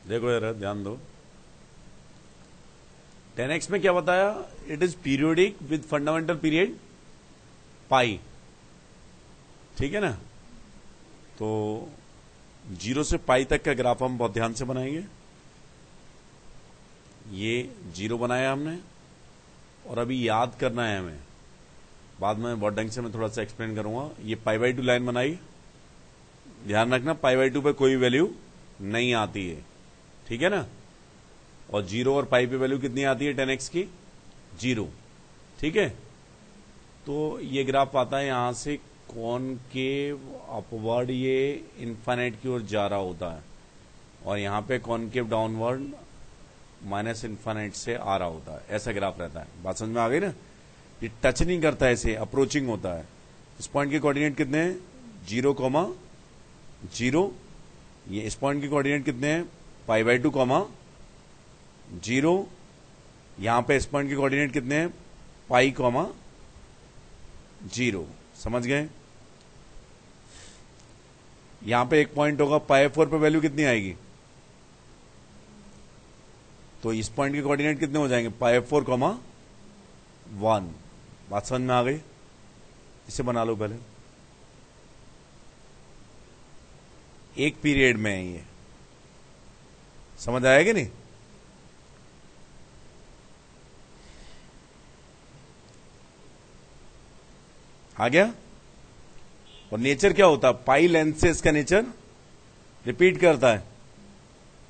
देखो यार, ध्यान दो। 10x में क्या बताया? It is periodic with fundamental period pi. ठीक है ना? तो 0 से पाई तक का ग्राफ हम बहुत ध्यान से बनाएंगे। ये 0 बनाया हमने, और अभी याद करना है हमें, बाद में बहुत ढंग से मैं थोड़ा सा एक्सप्लेन करूंगा। ये π/2 लाइन बनाई, ध्यान रखना π/2 पे कोई वैल्यू नहीं आती है, ठीक है ना? और 0 और पाई पे वैल्यू कितनी आती है 10x की? 0। ठीक है? तो ये ग्राफ आता है यहां से कॉनकेव अपवर्ड, ये इनफाइनाइट की ओर जा रहा होता है, और यहां पे कॉनकेव डाउनवर्ड माइनस इनफाइनाइट से आ रहा होता है। ऐसा ग्राफ रहता है। बात समझ में आ गई ना? ये टच नहीं करता है, ऐसे अप्रोचिंग होता है। इस पॉइंट के कोऑर्डिनेट कितने हैं? 0,0। ये इस पॉइंट के कोऑर्डिनेट कितने हैं? π/2, 0। यहां पे इस पॉइंट के कोऑर्डिनेट कितने हैं? पाई, 0। समझ गए? यहां पे एक पॉइंट होगा π/4 पे वैल्यू कितनी आएगी? तो इस पॉइंट के कोऑर्डिनेट कितने हो जाएंगे? π/4, 1। बात समझ में आ गई? इसे बना लो पहले। एक पीरियड में है ये, समझ आया कि नहीं? आ गया? और नेचर क्या होता है? पाई लेंथ से इसका नेचर रिपीट करता है।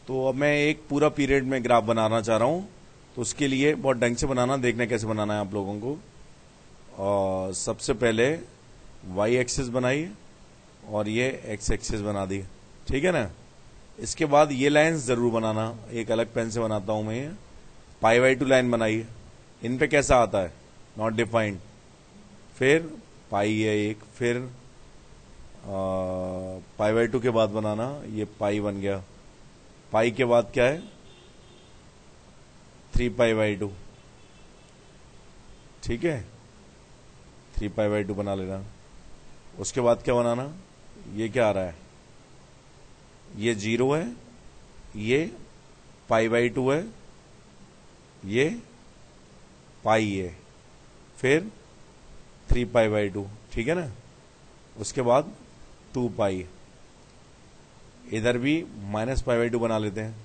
तो अब मैं एक पूरा पीरियड में ग्राफ बनाना चाह रहा हूं, तो उसके लिए बहुत ढंग से बनाना, देखना कैसे बनाना है आप लोगों को। और सबसे पहले वाई एक्सिस बनाइए, और ये एक्स एक्सिस बना दी। ठीक है ना? इसके बाद ये लाइंस जरूर बनाना, एक अलग पेन से बनाता हूं मैं। π/2 लाइन बनाइए। इन पे कैसा आता है? Not defined. फिर पाई है एक, फिर π/2 के बाद बनाना, ये पाई बन गया। पाई के बाद क्या है? 3π/2। ठीक है? 3π/2 बना लेना। उसके बाद क्या बनाना? ये क्या आ रहा है? ये 0 है, ये π/2 है, ये पाई है, फिर 3π/2। ठीक है ना? उसके बाद 2 पाई। इधर भी -π/2 बना लेते हैं।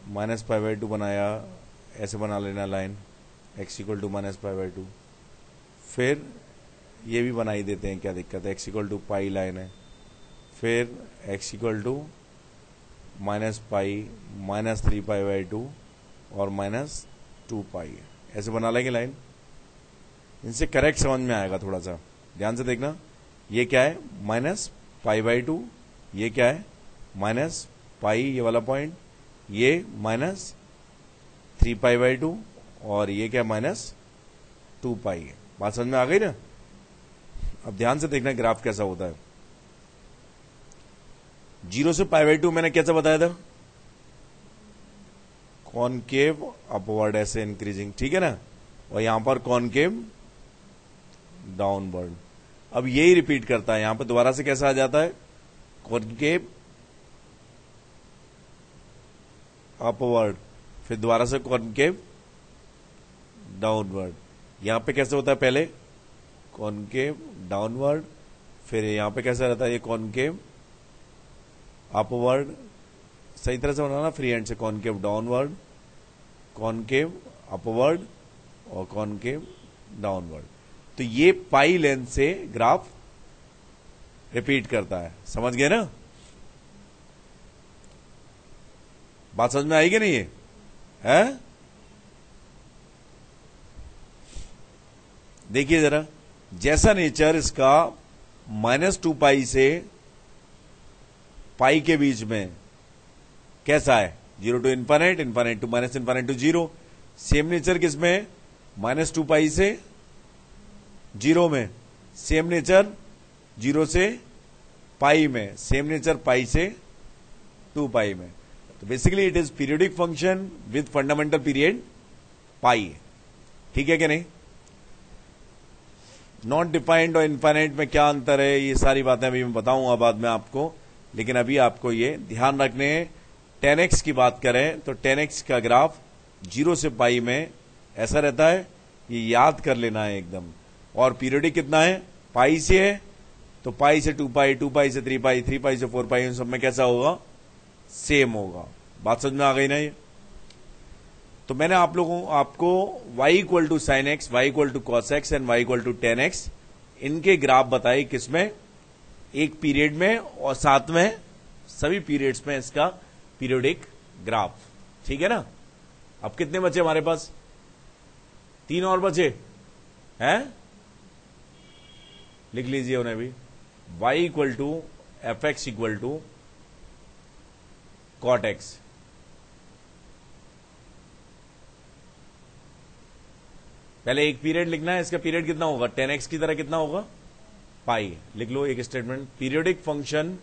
-π/2 बनाया, ऐसे बना लेना लाइन, x = -π/2। फिर ये भी बना ही देते हैं, क्या दिक्कत है? x = पाई लाइन है, फिर x = -पाई, -3π/2 और -2 पाई है। ऐसे बना लेंगे लाइन। इनसे करेक्ट समझ में आएगा। थोड़ा सा ध्यान से देखना। ये क्या है? -π/2। ये क्या है? -पाई, ये वाला पॉइंट। ये -3π/2, और ये क्या? -2 पाई है। बात समझ में आ गई ना? अब ध्यान से देखना ग्राफ कैसा होता है। 0 से π/2 मैंने कैसा बताया था? कॉनकेव अपवर्ड, ऐसे इंक्रीजिंग। ठीक है ना? और यहां पर कॉनकेव डाउनवर्ड। अब यही रिपीट करता है। यहां पर दोबारा से कैसा आ जाता है? कॉनकेव अपवर्ड, फिर दोबारा से कॉनकेव डाउनवर्ड। यहां पे कैसे होता है? पहले कॉनकेव डाउनवर्ड, फिर यहां पे कैसा रहता है? ये कॉनकेव अपवर्ड। सही तरह से बनाना, फ्री हैंड से। कॉनकेव डाउनवर्ड, कॉनकेव अपवर्ड और कॉनकेव डाउनवर्ड। तो ये पाई लेंथ से ग्राफ रिपीट करता है। समझ गए ना? बात समझ में आएगी नहीं? ये है? देखिए जरा, जैसा नेचर इसका -2 पाई से पाई के बीच में कैसा है? 0 to infinite, infinite to -infinite to 0। Same nature किसमें? -2 पाई से 0 में। सेम नेचर 0 से पाई में। सेम नेचर पाई से 2 पाई में। तो basically it is periodic function with fundamental period pi. ठीक है कि नहीं? नॉट डिफाइंड और इनफाइनाइट में क्या अंतर है, ये सारी बातें अभी मैं बताऊंगा बाद में आपको। लेकिन अभी आपको ये ध्यान रखने, 10x की बात करें तो 10x का ग्राफ 0 से पाई में ऐसा रहता है, ये याद कर लेना है एकदम। और पीरियडिक कितना है, पाई से है, तो पाई से 2 पाई, 2 पाई से 3 पाई, 3 पाई से 4 पाई, उन सब में कैसा होगा, सेम होगा। बात समझ में आ गई ना ये? तो मैंने आपको y equal to sine X, Y equal to cos X and y equal to tan X, इनके ग्राफ बताए, किसमें, एक पीरियड में, और साथ में सभी पीरियड्स में इसका पीरियोडिक ग्राफ। ठीक है ना? अब कितने बचे हमारे पास, 3 और बचे हैं, लिख लीजिए उन्हें भी। y equal to F X equal to cot X, पहले एक पीरियड लिखना है, इसका पीरियड कितना होगा, 10x की तरह कितना होगा, पाई। लिख लो एक statement, periodic function,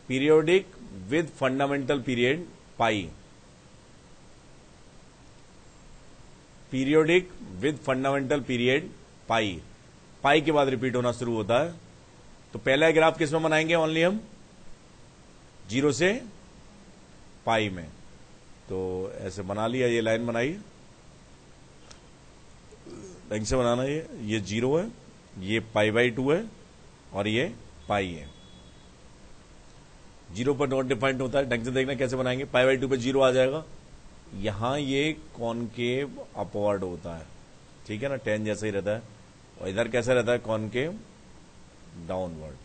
periodic with fundamental period pi, periodic with fundamental period pi. Pi के बाद रिपीट होना शुरू होता है। तो पहला ग्राफ किस में बनाएंगे, ओनली हम 0 से पाई में। तो ऐसे बना लिया, ये लाइन बनाई, ढंग से बनाना। ये 0 है, ये π/2 है, और ये पाई है। 0 पर नॉट डिफाइंड होता है, ढंग से देखना कैसे बनाएंगे। π/2 पे 0 आ जाएगा, यहां ये कॉनकेव अपवर्ड होता है, ठीक है ना, 10 जैसा ही रहता है। और इधर कैसा रहता है, कॉनकेव डाउनवर्ड।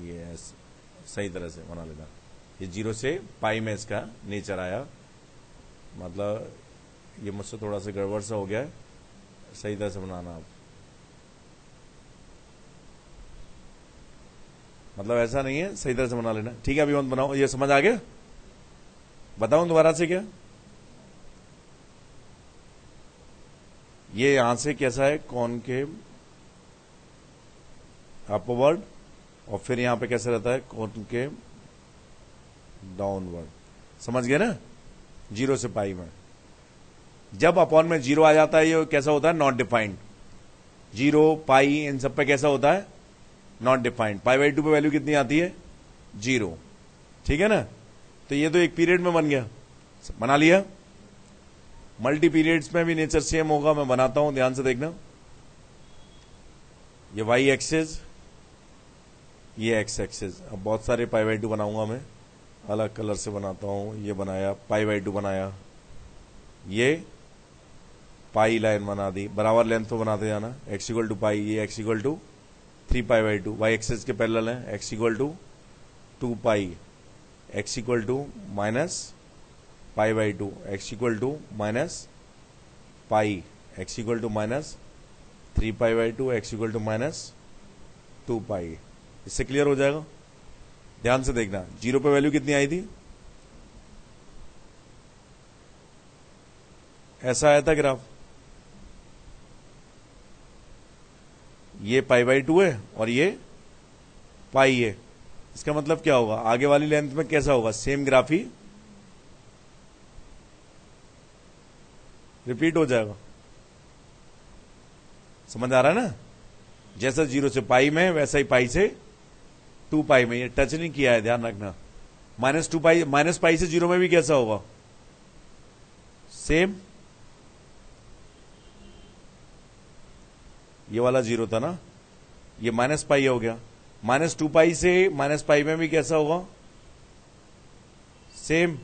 ये सही तरह से बना लेना। ये 0 से पाई में इसका नेचर आया, मतलब ये मुझसे थोड़ा सा गड़बड़ सा हो गया है, सही तरह से बनाना आप। मतलब ऐसा नहीं है, सही तरह से बना लेना, ठीक है। अभी मत बनाओ, ये समझ आ गया? बताऊं दोबारा से क्या? ये यहां से कैसा है, कॉनकेव अपवर्ड, और फिर यहां पे कैसा रहता है, कॉनकेव डाउनवर्ड। समझ गए ना? 0 से पाई में जब अपॉन में 0 आ जाता है, ये कैसा होता है, नॉट डिफाइंड। 0 पाई इन सब पे कैसा होता है, नॉट डिफाइंड। π/2 पे वैल्यू कितनी आती है, 0। ठीक है ना? तो ये तो एक पीरियड में बन गया, बना लिया। मल्टी पीरियड्स में भी नेचर सेम होगा, मैं बनाता हूं, ध्यान से देखना। ये y एक्सिस, ये x एक्सिस। अब बहुत सारे π/2 बनाऊंगा मैं, अलग कलर से बनाता हूं। ये बनाया, π/2 बनाया, ये पाई लाइन बना दी, बराबर लेंथ पे बनाते जाना। x इक्वल टू पाई, ये x equal to 3π/2, y axis के पैरेलल है। x equal to 2 pi, x equal to minus π/2, x equal to minus pi, x equal to minus 3π/2, x equal to minus 2 pi. इससे clear हो जाएगा? ध्यान से देखना, 0 पे वैल्यू कितनी आई थी, ऐसा आया था ग्राफ। ये π/2 है और ये पाई है। इसका मतलब क्या होगा, आगे वाली लेंथ में कैसा होगा, सेम ग्राफ ही रिपीट हो जाएगा। समझ आ रहा है ना? जैसा 0 से पाई में, वैसा ही पाई से 2 पाई में। ये टच नहीं किया है, ध्यान रखना। -2 पाई, माइनस पाई से 0 में भी कैसा होगा, सेम। ये वाला 0 था ना, ये माइनस पाई हो गया। -2 पाई से माइनस पाई में भी कैसा होगा, सेम।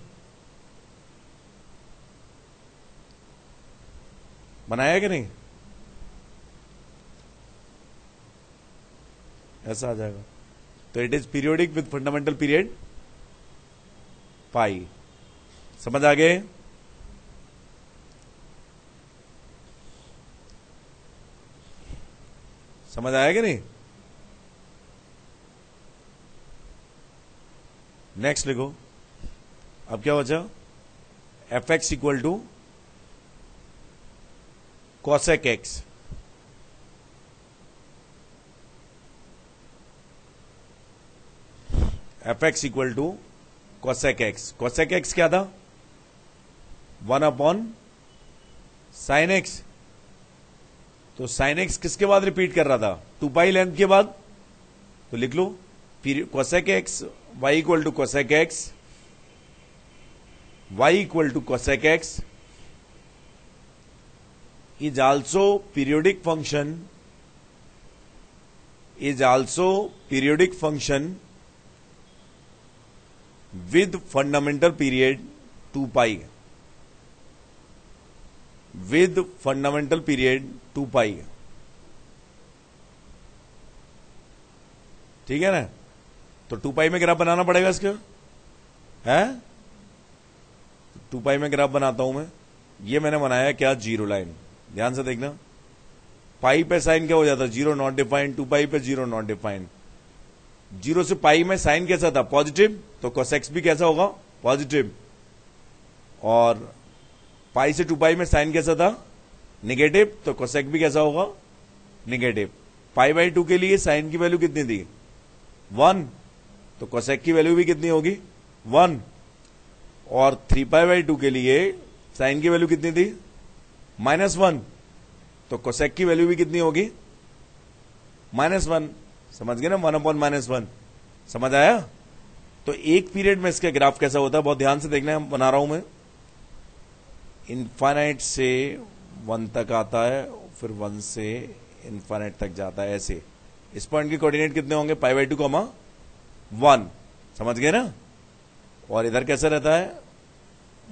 बनाया कि नहीं? ऐसा आ जाएगा। तो it is periodic with fundamental period pi. समझ आ गए? समझ आया कि नहीं? नेक्स्ट लिखो। अब क्या बचा, F X equal to cosec X. F X equal to cosec X. Cosec X क्या था, 1/sin x। तो sin x किसके बाद रिपीट कर रहा था, 2 पाई लेंथ के बाद। तो लिख लो, फिर cosec x y equal to cosec x y equal to cosec x is also periodic function with fundamental period 2 pi. With fundamental period 2 pi. ठीक है ना? तो 2 पाई में ग्राफ बनाना पड़ेगा इसका, है? 2 पाई में ग्राफ बनाता हूं मैं. ये मैंने बनाया क्या? Zero line. ध्यान से देखना. पाई पे साइन क्या हो जाता? Zero not defined. 2 पाई पे जीरो नॉट डिफाइंड. जीरो से पाई में साइन कैसा था? पॉजिटिव. तो cos x भी कैसा होगा? पॉजिटिव. और पाई से 2 पाई में साइन कैसा था? निगेटिव. तो cos x भी कैसा होगा? निगेटिव. पाई बाई 2 के लिए साइन की वैल्यू कितनी थी? 1. तो cos x की वैल्यू भी कितनी होगी? 1. और 3 पाई बाई 2 के लिए साइन की वैल्यू कितनी थी? -1. तो cos x की वैल्यू भी कितनी होगी? -1. समझ गए ना? 1/-1. समझ आया? तो एक पीरियड में इसका ग्राफ कैसा होता है बहुत ध्यान से देखना. बना रहा हूं मैं. इनफाइनाइट से 1 तक आता है, फिर 1 से इनफाइनाइट तक जाता है. ऐसे इस पॉइंट के कोऑर्डिनेट कितने होंगे? Pi by 2, 1. समझ गए ना? और इधर कैसा रहता है?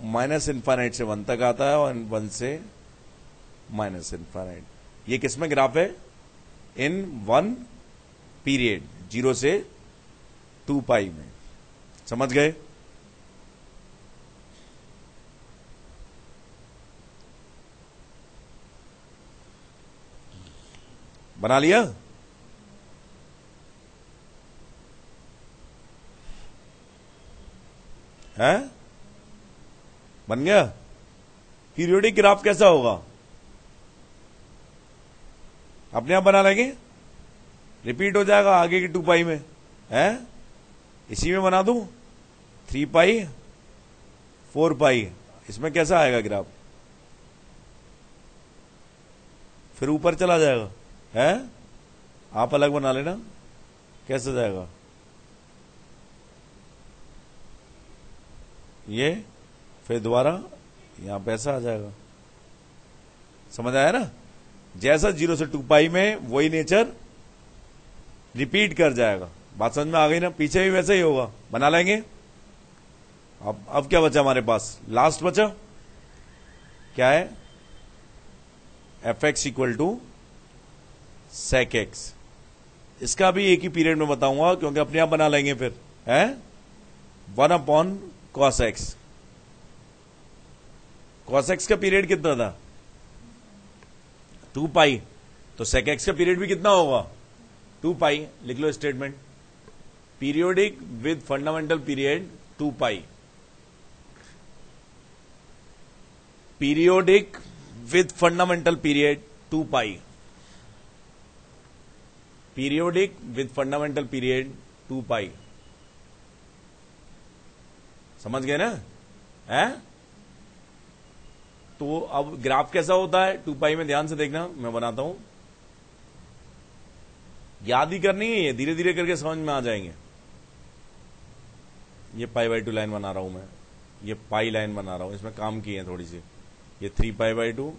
माइनस इनफाइनाइट से 1 तक आता है और 1 से माइनस इनफाइनाइट. ये किसमें ग्राफ है? इन 1 पीरियड 0 से 2 पाई में. समझ गए? बना लिया? है? बन गया? पीरियोडिक ग्राफ कैसा होगा? अपने आप बना लेंगे. रिपीट हो जाएगा आगे की 2 पाई में. है? इसी में बना दूं 3 पाई 4 पाई. इसमें कैसा आएगा ग्राफ? फिर ऊपर चला जाएगा. है? आप अलग बना लेना. कैसे जाएगा? ये फिर दोबारा यहां पे ऐसा आ जाएगा. समझ आया ना? जैसा 0 से 2 पाई में वही नेचर रिपीट कर जाएगा. बात समझ में आ गई ना? पीछे भी वैसे ही होगा. बना लेंगे. अब क्या बचा हमारे पास? लास्ट बचा क्या है? fx equal to sec x. इसका भी एक ही पीरियड में बताऊंगा क्योंकि अपने आप बना लेंगे फिर. है? 1/cos x. cos x का पीरियड कितना था? 2 पाई. तो sec x का पीरियड भी कितना होगा? 2 पाई. लिख लो statement. Periodic with fundamental period 2 pi. Periodic with fundamental period 2 pi. Periodic with fundamental period 2 pi. समझ गए ना? है? तो अब ग्राफ कैसा होता है 2 पाई में? ध्यान से देखना. मैं बनाता हूं. याद ही करनी है. ये धीरे धीरे करके समझ में आ जाएंगे. ये पाई बाई 2 लाइन बना रहा हूं मैं. ये पाई लाइन बना रहा हूं. इसमें काम किए हैं थोड़ी सी. ये 3 पाई बाई 2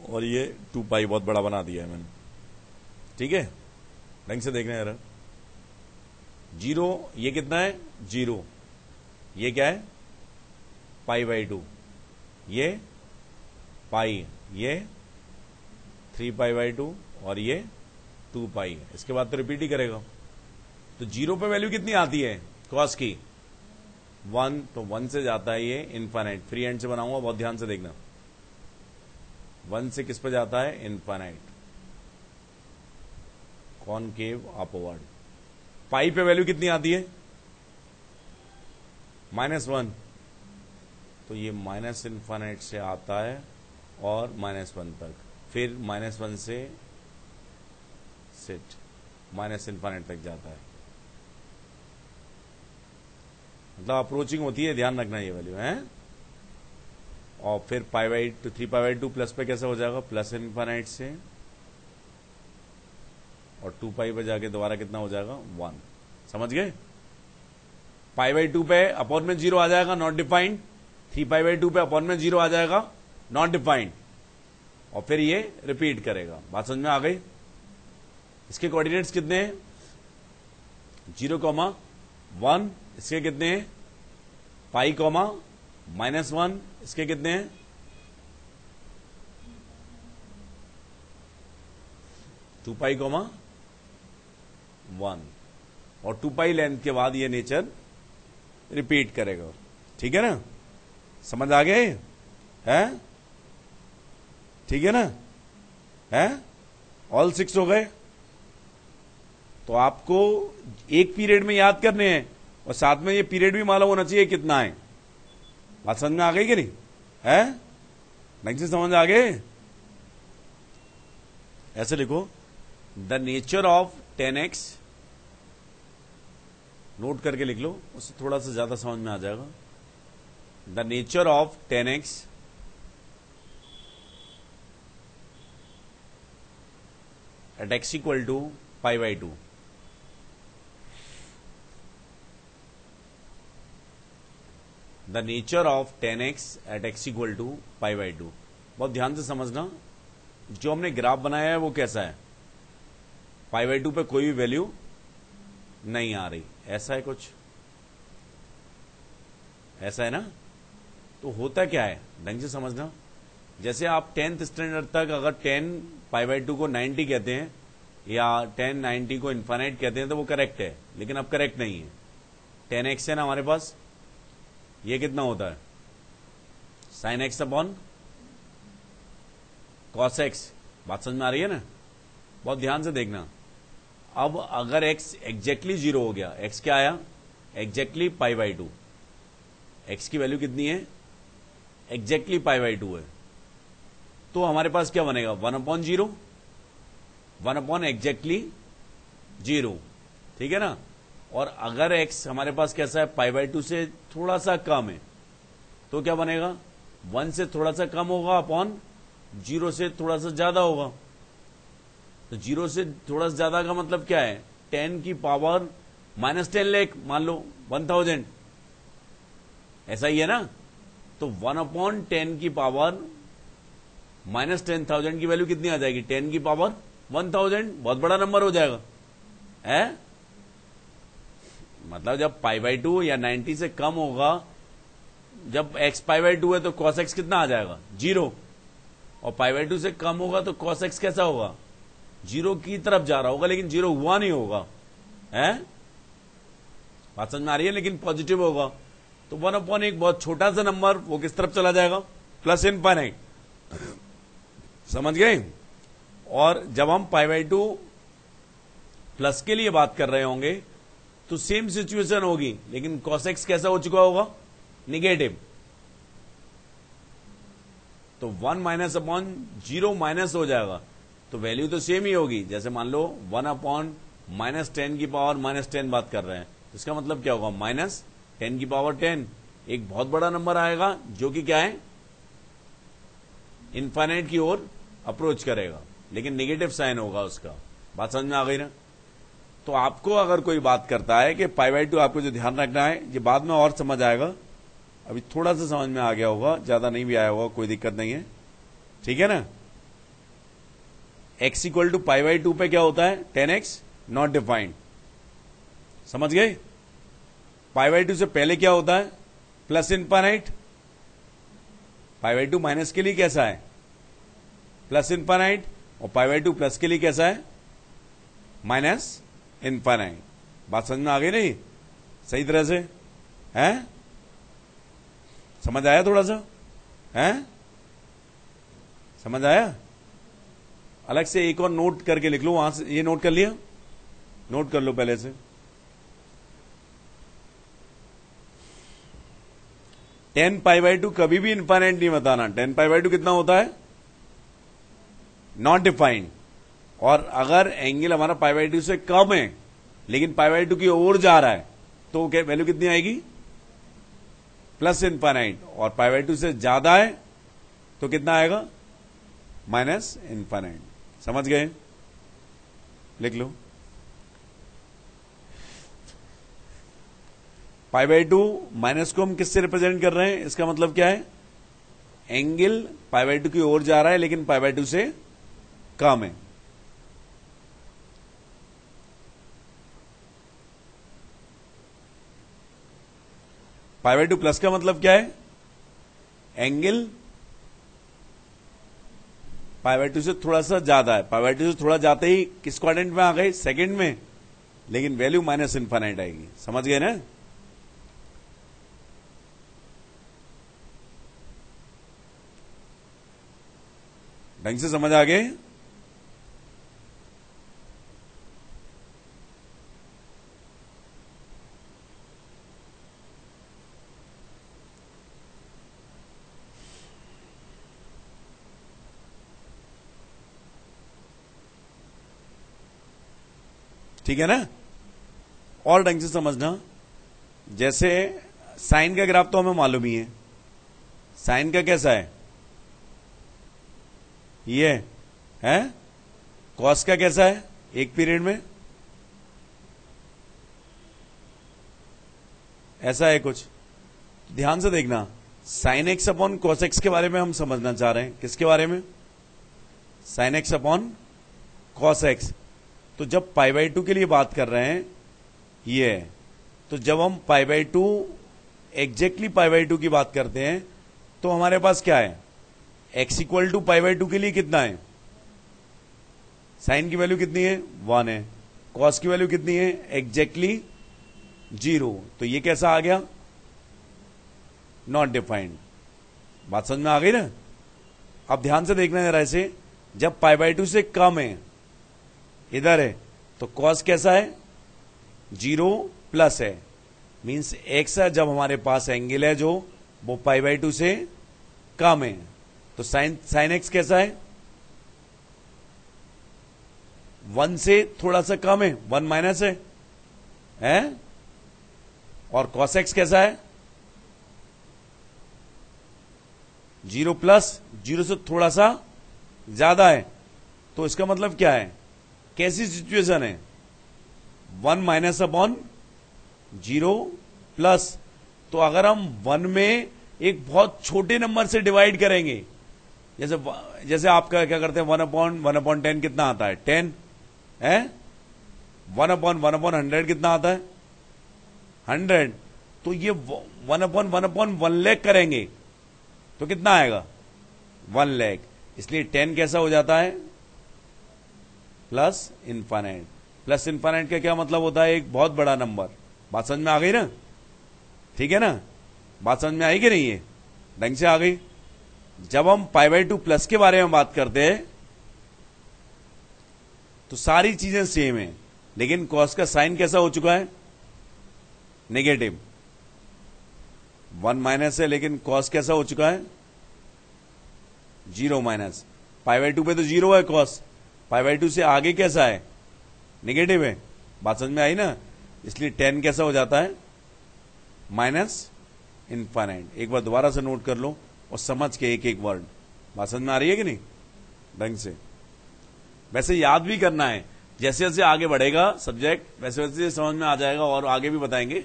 और ये 2 पाई बहुत बड़ा बना दिया है मैंने. ठीक है? ढंग से देखना यार. 0 ये कितना है? 0. ये क्या है? Pi by 2. ये पाई. ये 3 पाई बाई 2 और ये 2 पाई. इसके बाद तो रिपीट ही करेगा. तो 0 पे वैल्यू कितनी आती है कॉस की? 1. तो 1 से जाता है ये इनफाइनाइट. फ्री हैंड से बनाऊंगा. बहुत ध्यान से देखना. 1 से किस पे जाता है? इनफाइनाइट. Concave upward. पाई पे वैल्यू कितनी आती है? -1. तो ये माइनस इनफाइनाइट से आता है और -1 तक. फिर -1 से सेट माइनस इनफाइनाइट तक जाता है. मतलब अप्रोचिंग होती है. ध्यान रखना ये वैल्यू है. और फिर pi by 2 3 pi by 2 plus पे कैसा हो जाएगा? प्लस इनफाइनाइट से. और 2 पाई पे जाके दोबारा कितना हो जाएगा? 1. समझ गए? पाई बाई 2 पे अपॉन में 0 आ जाएगा. Not defined. 3π/2 पे अपॉन में 0 आ जाएगा, नॉट डिफाइंड, और फिर ये रिपीट करेगा। बात समझ में आ गई? इसके कोऑर्डिनेट्स कितने हैं? 0,1। इसके कितने हैं? π,-1। इसके कितने हैं? 2π,1। और 2π लेंथ के बाद ये नेचर रिपीट करेगा। ठीक है ना? समझ आ गए? है? ठीक है ना? है? ऑल 6 हो गए। तो आपको एक पीरियड में याद करने हैं और साथ में ये पीरियड भी मालूम होना चाहिए कितना है। बात समझ में आ गई कि नहीं? है? ढंग से समझ आ गए? ऐसे लिखो, the nature of 10x, note करके लिख लो, उससे थोड़ा सा ज्यादा समझ में आ जाएगा। The nature of 10x at x equal to π/2। The nature of 10x at x equal to π/2। बहुत ध्यान से समझना, जो हमने ग्राफ बनाया है वो कैसा है? π/2 पे कोई भी वैल्यू नहीं आ रही, ऐसा है कुछ, ऐसा है ना? तो होता क्या है, ढंग से समझना। जैसे आप 10th स्टैंडर्ड तक अगर 10π/2 को 90 कहते हैं या 1090 को इन्फाइनाइट कहते हैं तो वो करेक्ट है, लेकिन अब करेक्ट नहीं है। 10x है ना हमारे पास, ये कितना होता है? sin x upon cos x। बात समझ में आ रही है ना? बहुत ध्यान से देखना। अब अगर x एग्जैक्टली 0 हो गया, x क्या आया? एग्जैक्टली π/2। x की वैल्यू कितनी है? एग्जैक्टली π/2 है। तो हमारे पास क्या बनेगा? 1/0, 1 एग्जैक्टली 0। ठीक है ना? और अगर x हमारे पास कैसा है? π/2 से थोड़ा सा कम है, तो क्या बनेगा? 1 से थोड़ा सा कम होगा अपॉन 0 से थोड़ा सा ज्यादा होगा। तो 0 से थोड़ा सा ज्यादा का मतलब क्या है? 10 की पावर -10 लाख, मान लो 1000, ऐसा ही है ना? तो 1/10 की पावर -10,000 की वैल्यू कितनी आ जाएगी? 10 की पावर 1000। बहुत बड़ा नंबर हो जाएगा, है? मतलब जब π/2 या 90 से कम होगा, जब x π/2 है तो cos x कितना आ जाएगा? 0। और π/2 से कम होगा तो cos x कैसा होगा? 0 की तरफ जा रहा होगा, लेकिन 0 हुआ नहीं होगा, है? बात समझ में आ रही है? लेकिन पॉजिटिव होगा। तो 1/1 बहुत छोटा सा नंबर, वो किस तरफ चला जाएगा? Plus infinite. समझ गए? और जब हम π/2 प्लस के लिए बात कर रहे होंगे तो सेम सिचुएशन होगी, लेकिन cos x कैसा हो चुका होगा? निगेटिव। तो 1 - 0 हो जाएगा, तो वैल्यू तो सेम ही होगी। जैसे मान लो 1/-10 की पावर -10 बात कर रहे हैं, तो इसका मतलब क्या होगा? -10 की पावर 10। एक बहुत बड़ा नंबर आएगा जो कि क्या है? इनफाइनाइट की ओर अप्रोच करेगा, लेकिन नेगेटिव साइन होगा उसका। बात समझ में आ गई ना? तो आपको अगर कोई बात करता है कि π/2, आपको जो ध्यान रखना है, ये बाद में और समझ आएगा, अभी थोड़ा सा समझ में आ गया होगा, ज्यादा नहीं भी आया होगा, कोई दिक्कत नहीं है। ठीक है ना? x इक्वल टू π/2 पे क्या होता है? 10x not defined. समझ गए? π/2 से पहले क्या होता है? Plus infinite. π/2 माइनस के लिए कैसा है? Plus infinite. और π/2 प्लस के लिए कैसा है? Minus infinite. बात समझ में आ गई नहीं? सही तरह से, हैं? समझ आया थोड़ा सा? हैं? समझ आया? अलग से एक और नोट करके लिख लो, वहां से ये नोट कर लिया, नोट कर लो पहले से। 10π/2 कभी भी इनफाइनाइट नहीं बताना। 10π/2 कितना होता है? Not defined. और अगर एंगल हमारा π/2 से कम है लेकिन π/2 की ओर जा रहा है, तो वैल्यू कितनी आएगी? Plus infinite. और π/2 से ज्यादा है तो कितना आएगा? Minus infinite. समझ गए? लिख लो। पाई बाई टू माइनस को हम किससे रिप्रेजेंट कर रहे हैं, इसका मतलब क्या है, एंगल पाई बाई टू की ओर जा रहा है लेकिन पाई बाई टू से कम है। पाई बाई टू प्लस का मतलब क्या है, एंगल पाई बाई टू से थोड़ा सा ज्यादा है। पाई बाई टू से थोड़ा जाते ही किस क्वाड्रेंट में आ गए, सेकंड में, लेकिन वैल्यू माइनस इनफाइनाइट आएगी। समझ गए ना? ढंग से समझ आ गए? ठीक है ना? और ढंग से समझना, जैसे साइन का ग्राफ तो हमें मालूम ही है। साइन का कैसा है, ये है। कॉस का कैसा है, एक पीरियड में ऐसा है कुछ। ध्यान से देखना, sine x upon cos x के बारे में हम समझना चाह रहे हैं। किसके बारे में, sine x upon cos x. तो जब पाई बाई टू के लिए बात कर रहे हैं ये है, तो जब हम pi by two exactly pi by two की बात करते हैं तो हमारे पास क्या है, X equal to pi by two के लिए कितना है, साइन की वैल्यू कितनी है, 1 है। कॉस की वैल्यू कितनी है, एग्जैक्टली 0। तो ये कैसा आ गया, नॉट डिफाइंड। बात समझ में आ गई ना? अब ध्यान से देखना जरा ऐसे, जब पाई बाई टू से कम है, इधर है, तो कॉस कैसा है, 0 प्लस है, मीन्स एक्स है। जब हमारे पास एंगल है जो वो पाई बाई टू से कम है, तो साइन एक्स कैसा है, 1 से थोड़ा सा कम है, 1 माइनस है? और कॉस एक्स कैसा है, 0 प्लस, 0 से थोड़ा सा ज्यादा है। तो इसका मतलब क्या है, कैसी सिचुएशन है, 1 माइनस अपॉन 0 प्लस। तो अगर हम 1 में एक बहुत छोटे नंबर से डिवाइड करेंगे, जैसे आपका क्या करते हैं, 1 अपॉन 10 कितना आता है, 10 है। 1 अपॉन 100 कितना आता है, 100। तो ये 1 अपॉन 1 लाख करेंगे तो कितना आएगा, 1 लाख। इसलिए 10 कैसा हो जाता है, प्लस इनफाइनाइट। प्लस इनफाइनाइट का क्या मतलब होता है, एक बहुत बड़ा नंबर। बात समझ में आ गई ना? ठीक है ना? बात समझ में आई कि नहीं है, ढंग से आ गई? जब हम पाई बाई टू प्लस के बारे में बात करते हैं तो सारी चीजें सेम है, लेकिन कॉस का साइन कैसा हो चुका है, नेगेटिव। 1 माइनस है लेकिन कॉस कैसा हो चुका है, 0 माइनस। पाई बाई टू पे तो 0 है कॉस, पाई बाई टू से आगे कैसा है, नेगेटिव है। बात समझ में आई ना? इसलिए 10 कैसा हो जाता है, माइनस इनफाइनाइट। एक बार दोबारा से नोट कर लो और समझ के एक एक वर्ड। बात समझ में आ रही है कि नहीं, ढंग से? वैसे याद भी करना है, जैसे जैसे आगे बढ़ेगा सब्जेक्ट वैसे वैसे समझ में आ जाएगा, और आगे भी बताएंगे।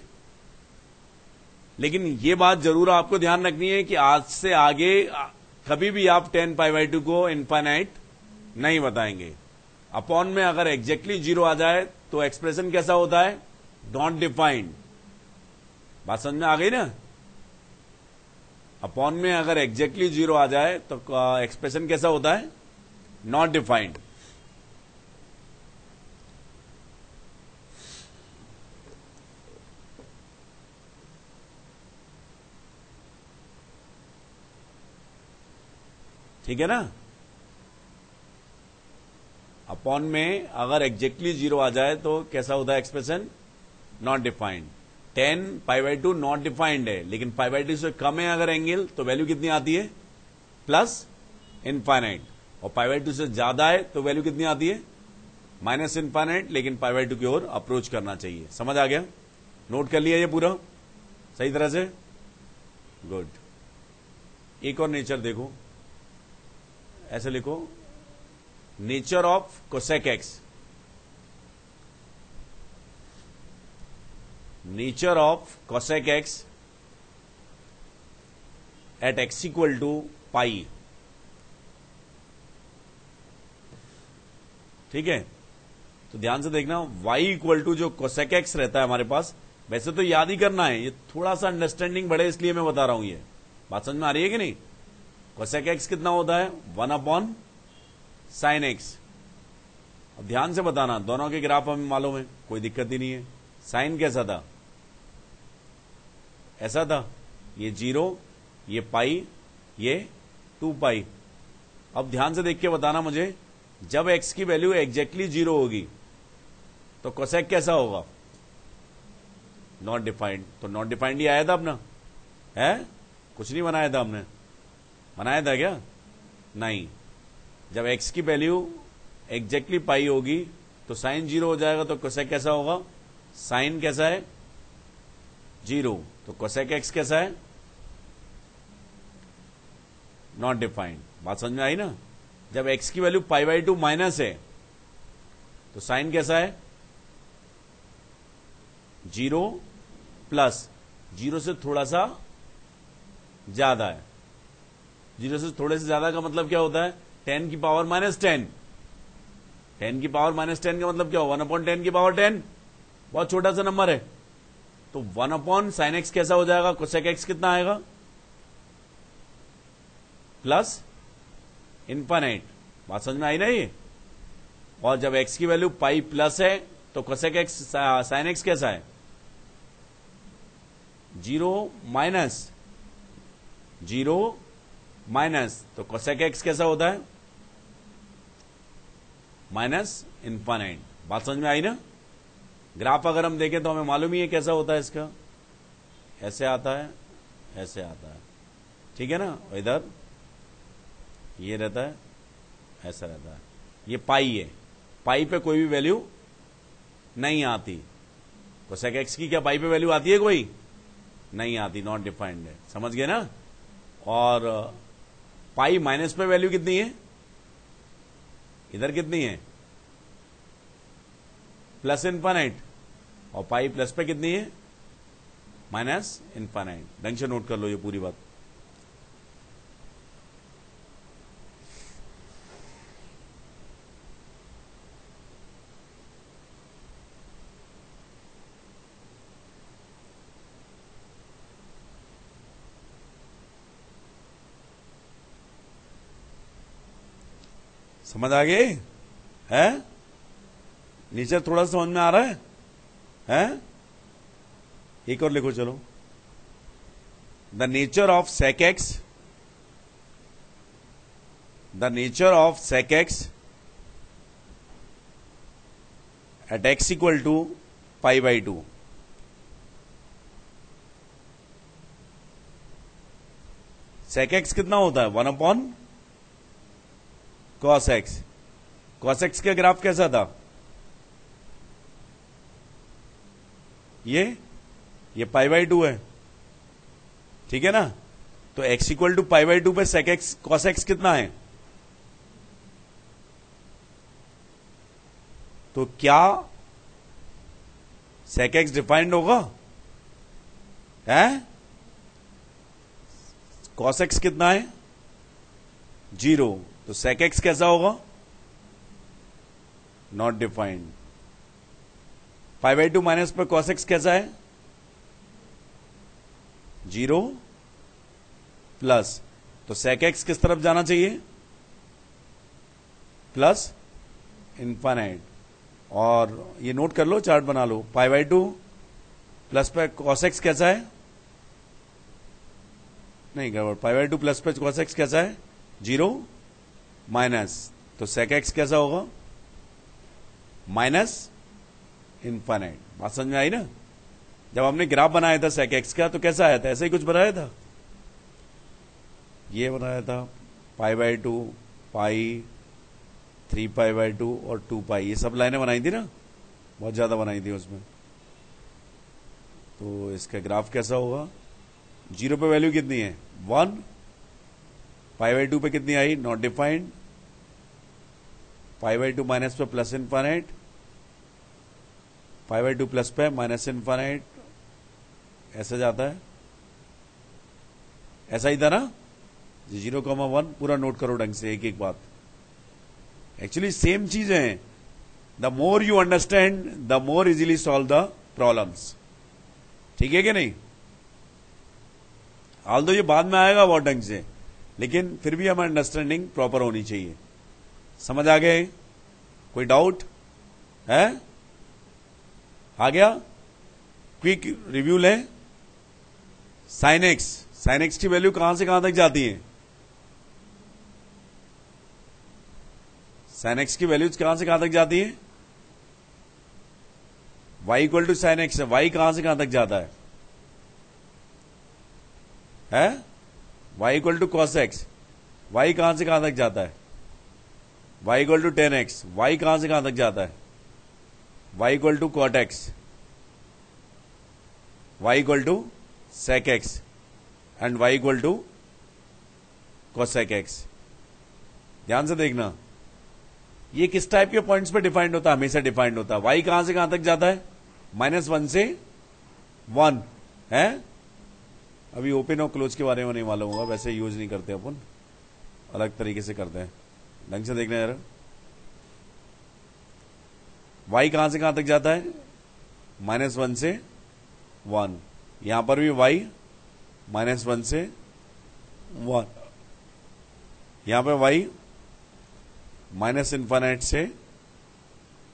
लेकिन ये बात जरूर आपको ध्यान रखनी है कि आज से आगे कभी भी आप 10 पाई बाई टू को इनफाइनाइट नहीं बताएंगे। अपॉन में अगर एग्जैक्टली 0 आ जाए तो एक्सप्रेशन कैसा होता है, नॉट डिफाइंड। बात समझ में आ गई ना? अपॉन में अगर एग्जैक्टली 0 आ जाए तो एक्सप्रेशन कैसा होता है, नॉट डिफाइंड। ठीक है ना? अपॉन में अगर एग्जैक्टली 0 आ जाए तो कैसा होता है expression, not defined. 10 pi by to not defined है, लेकिन पाई बाई टू से कम है अगर एंगल, तो वैल्यू कितनी आती है, प्लस इनफाइनाइट। और पाई बाई टू से ज्यादा है तो वैल्यू कितनी आती है, माइनस इनफाइनाइट, लेकिन पाई बाई टू की ओर अप्रोच करना चाहिए। समझ आ गया? नोट कर लिया ये पूरा सही तरह से? गुड। एक और नेचर देखो, ऐसे लिखो, nature of cosec x. Nature of cosec x at x equal to pi. ठीक है, तो ध्यान से देखना, y इक्वल टू जो cosec x रहता है हमारे पास, वैसे तो याद ही करना है, ये थोड़ा सा अंडरस्टैंडिंग बढ़े इसलिए मैं बता रहा हूं। ये बात समझ में आ रही है कि नहीं? cosec x कितना होता है? 1 अपॉन साइन एक्स। अब ध्यान से बताना, दोनों के ग्राफ हमें मालूम है, कोई दिक्कत ही नहीं है। साइन कैसा था? ऐसा था, ये 0, ये पाई, ये 2 पाई। अब ध्यान से देख के बताना मुझे, जब x की वैल्यू एग्जैक्टली 0 होगी तो कोसेक कैसा होगा? Not defined. तो नॉट डिफाइंड ही आया था अपना, है? कुछ नहीं बनाया था हमने, बनाया था क्या? नहीं। जब x की वैल्यू एग्जैक्टली पाई होगी तो साइन 0 हो जाएगा, तो कोसेक कैसा होगा? साइन कैसा है? 0। तो कोसेक x कैसा है? Not defined. बात समझ में आई ना? जब x की वैल्यू π/2 माइनस है तो साइन कैसा है? 0 प्लस 0 से थोड़ा सा ज्यादा है। 0 से थोड़े से ज्यादा का मतलब क्या होता है? 10 की पावर -10। 10 की पावर -10 का मतलब क्या हो? 1 अपॉन 10 की पावर 10। बहुत छोटा सा नंबर है, तो 1 अपॉन साइन एक्स कैसा हो जाएगा? कोसेक एक्स कितना आएगा? Plus infinite. बात समझ में आई ना ये? और जब x की वैल्यू पाई प्लस है तो कोसेक एक्स साइन एक्स कैसा है? 0 माइनस 0 माइनस, तो कोसेक एक्स कैसा होता है? Minus infinite. बात समझ में आई ना? ग्राफ अगर हम देखें तो हमें मालूम ही है कैसा होता है इसका, ऐसे आता है, ऐसे आता है। ठीक है ना? इधर ये रहता है, ऐसा रहता है। ये पाई है, पाई पे कोई भी वैल्यू नहीं आती। कोसेक एक्स की क्या पाई पे वैल्यू आती है? कोई नहीं आती, नॉट डिफाइंड है। समझ गए ना? और पाई माइनस पे वैल्यू कितनी है? इधर कितनी है? Plus infinite. और पाई प्लस पे कितनी है? Minus infinite. ढंग से नोट कर लो ये पूरी बात। समझ आ गई है? नीचे थोड़ा सा समझ में आ रहा है? हैं? एक और लिखो चलो। The nature of sec x, the nature of sec x at x equal to π/2। Sec x कितना होता है? 1 upon cos x. Cos x का ग्राफ कैसा था? ये π/2 है। ठीक है ना? तो x इक्वल टू π/2 पे सेक एक्स कॉस एक्स कितना है? तो क्या सेक एक्स डिफाइंड होगा? है? कॉस एक्स कितना है? 0। तो सेक एक्स कैसा होगा? Not defined. π/2 माइनस पे कॉस एक्स कैसा है? 0 प्लस, तो सेक एक्स किस तरफ जाना चाहिए? Plus infinite. और ये नोट कर लो, चार्ट बना लो। π/2 प्लस पे कॉस एक्स कैसा है? नहीं गड़बड़। π/2 प्लस पे कॉस एक्स कैसा है? 0 माइनस, तो सेक एक्स कैसा होगा? Minus infinite. बात समझ में आई ना? जब हमने ग्राफ बनाया था सेक एक्स का तो कैसा आया था? ऐसे ही कुछ बनाया था, ये बनाया था π/2, पाई, 3π/2 और 2 पाई, ये सब लाइनें बनाई थी ना, बहुत ज्यादा बनाई थी उसमें। तो इसका ग्राफ कैसा होगा? 0 पे वैल्यू कितनी है? 1। π/2 पे कितनी आई? Not defined. π/2 माइनस पे प्लस इनफाइनाइट, π/2 प्लस पे माइनस इनफाइनाइट, ऐसे जाता है, ऐसा ही था ना, 0,1 पूरा नोट करो ढंग से एक एक बात। एक्चुअली सेम चीज है। The more you understand the more easily solve the problems. ठीक है कि नहीं? हाल तो ये बाद में आएगा बहुत ढंग से, लेकिन फिर भी हमारी अंडरस्टैंडिंग प्रॉपर होनी चाहिए। समझ आ गए? कोई डाउट है? आ गया? क्विक रिव्यू लें। साइन एक्स की वैल्यू कहां से कहां तक जाती है? साइन एक्स की वैल्यूज कहां से कहां तक जाती है? y equal to sine X है, y कहां से कहां तक जाता है? y equal to cos X, y कहां से कहां तक जाता है? y equal to tan X, y कहां से कहां तक जाता है? y equal to cot X, y equal to sec X and y equal to cosec X. ध्यान से देखना, ये किस टाइप के पॉइंट्स पे डिफाइंड होता है? हमेशा डिफाइंड होता है। y कहां से कहां तक जाता है? -1 से 1 है। अभी ओपन और क्लोज के बारे में नहीं मालूम होगा, वैसे यूज नहीं करते अपन, अलग तरीके से करते हैं। ढंग से देखना यार, y कहां से कहां तक जाता है? -1 से 1। यहां पर भी y -1 से 1, यहां पे y -∞ से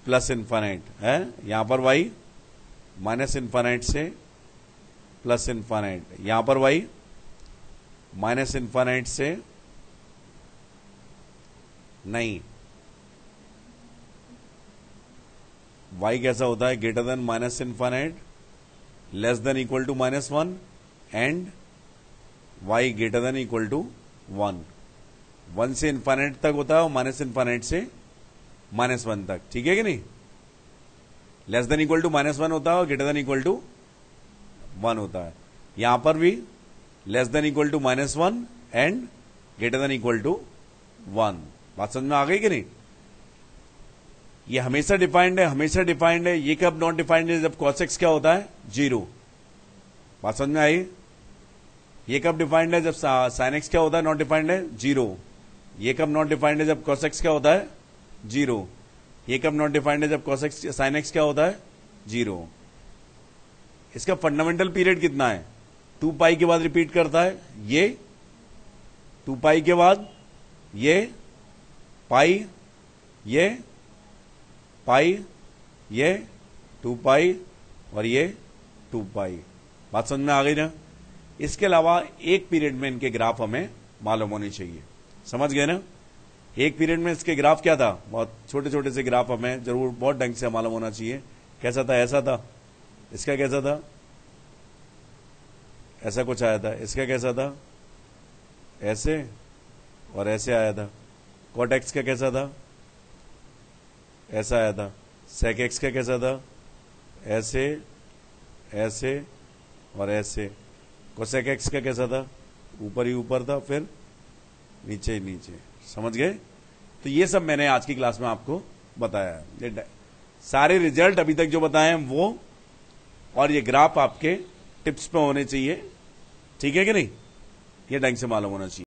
+∞ है। यहां पर y -∞ से +∞, यहां पर y -∞ से नहीं। y कैसा होता है? Greater than -∞, less than equal to -1 and y greater than equal to 1। 1 से इन्फाइनाइट तक होता है और -∞ से -1 तक। ठीक है कि नहीं? लेस देन इक्वल टू -1 होता है और ग्रेटर देन इक्वल टू 1 होता है। यहां पर भी less than equal to -1 and greater than equal to 1। बात समझ में आ गई कि नहीं? ये हमेशा डिफाइंड है, हमेशा डिफाइंड है। ये कब नॉट डिफाइंड है? जब cos x क्या होता है? 0। बात समझ में आई? ये कब डिफाइंड है? जब sin x क्या होता है? नॉट डिफाइंड है? 0। ये कब नॉट डिफाइंड है? जब cos x क्या होता है? 0। ये कब नॉट डिफाइंड है? जब sin x क्या होता है? 0। इसका फंडामेंटल पीरियड कितना है? 2 पाई के बाद रिपीट करता है, ये 2 पाई के बाद ये पाई, ये पाई, ये 2 पाई और ये 2 पाई। बात समझ में आ गई ना? इसके अलावा एक पीरियड में इनके ग्राफ हमें मालूम होनी चाहिए। समझ गए ना? एक पीरियड में इसके ग्राफ क्या था? बहुत छोटे छोटे से ग्राफ हमें जरूर बहुत ढंग से मालूम होना चाहिए। कैसा था? ऐसा था। इसका कैसा था? ऐसा कुछ आया था। इसका कैसा था? ऐसे और ऐसे आया था। कॉट एक्स का कैसा था? ऐसा आया था। सेक एक्स का कैसा था? ऐसे, ऐसे और ऐसे। कोसेक एक्स का कैसा था? ऊपर ही ऊपर था, फिर नीचे ही नीचे। समझ गए? तो ये सब मैंने आज की क्लास में आपको बताया। ये सारे रिजल्ट अभी तक जो बताए हैं वो, और ये ग्राफ आपके टिप्स पे होने चाहिए। ठीक है कि नहीं? ये ढंग से मालूम होना चाहिए।